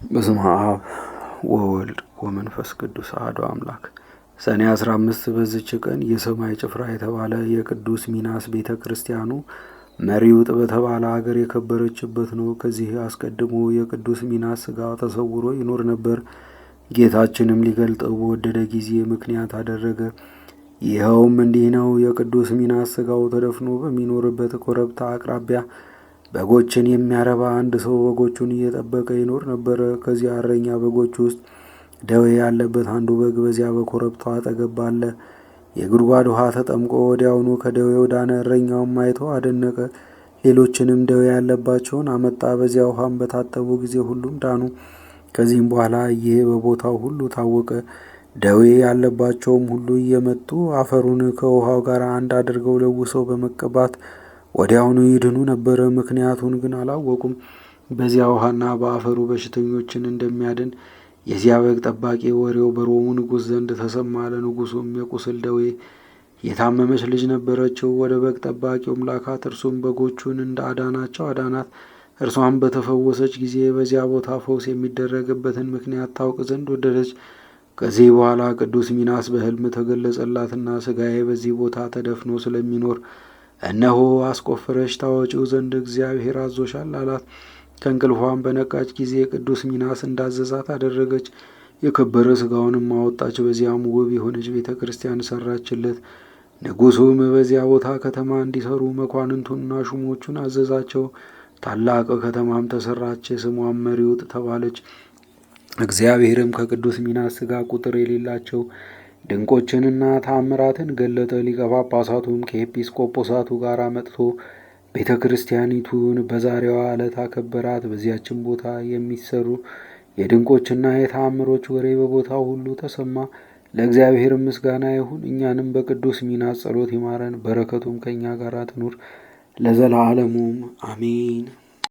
በስመ አብ ወወልድ ወመንፈስ ቅዱስ አሐዱ አምላክ። ሰኔ 15 በዚች ቀን የሰማይ ጭፍራ የተባለ የቅዱስ ሚናስ ቤተ ክርስቲያኑ መሪውጥ በተባለ አገር የከበረችበት ነው። ከዚህ አስቀድሞ የቅዱስ ሚናስ ሥጋ ተሰውሮ ይኖር ነበር። ጌታችንም ሊገልጠው በወደደ ጊዜ ምክንያት አደረገ። ይኸውም እንዲህ ነው። የቅዱስ ሚናስ ሥጋው ተደፍኖ በሚኖርበት ኮረብታ አቅራቢያ በጎችን የሚያረባ አንድ ሰው በጎቹን እየጠበቀ ይኖር ነበረ። ከዚያ እረኛ በጎች ውስጥ ደዌ ያለበት አንዱ በግ በዚያ በኮረብታው አጠገብ አለ። የጉድጓድ ውሃ ተጠምቆ ወዲያውኑ ከደዌው ዳነ። እረኛውም አይቶ አደነቀ። ሌሎችንም ደዌ ያለባቸውን አመጣ። በዚያ ውሃም በታጠቡ ጊዜ ሁሉም ዳኑ። ከዚህም በኋላ ይህ በቦታው ሁሉ ታወቀ። ደዌ ያለባቸውም ሁሉ እየመጡ አፈሩን ከውሃው ጋር አንድ አድርገው ለውሰው በመቀባት ወዲያውኑ ይድኑ ነበረ። ምክንያቱን ግን አላወቁም። በዚያ ውሃና በአፈሩ በሽተኞችን እንደሚያድን የዚያ በግ ጠባቂ ወሬው በሮሙ ንጉሥ ዘንድ ተሰማ። ለንጉሡም የቁስል ደዌ የታመመች ልጅ ነበረችው። ወደ በግ ጠባቂውም ላካት። እርሱም በጎቹን እንደ አዳናቸው አዳናት። እርሷም በተፈወሰች ጊዜ በዚያ ቦታ ፈውስ የሚደረግበትን ምክንያት ታውቅ ዘንድ ወደደች። ከዚህ በኋላ ቅዱስ ሚናስ በሕልም ተገለጸላትና ሥጋዬ በዚህ ቦታ ተደፍኖ ስለሚኖር እነሆ አስቆፍረሽ ታወጪው ዘንድ እግዚአብሔር አዞሻል አላት። ከእንቅልፏም በነቃች ጊዜ ቅዱስ ሚናስ እንዳዘዛት አደረገች። የከበረ ሥጋውንም አወጣች። በዚያም ውብ የሆነች ቤተ ክርስቲያን ሰራችለት። ንጉሡም በዚያ ቦታ ከተማ እንዲሰሩ መኳንንቱንና ሹሞቹን አዘዛቸው። ታላቅ ከተማም ተሰራች። ስሟም መሪውጥ ተባለች። እግዚአብሔርም ከቅዱስ ሚናስ ሥጋ ቁጥር የሌላቸው ድንቆችንና ታምራትን ገለጠ። ሊቀ ጳጳሳቱም ከኤጲስቆጶሳቱ ጋር መጥቶ ቤተ ክርስቲያኒቱን በዛሬዋ ዕለት አከበራት። በዚያችን ቦታ የሚሰሩ የድንቆችና የተአምሮች ወሬ በቦታው ሁሉ ተሰማ። ለእግዚአብሔር ምስጋና ይሁን። እኛንም በቅዱስ ሚናስ ጸሎት ይማረን፣ በረከቱም ከእኛ ጋር ትኑር ለዘላለሙም አሜን።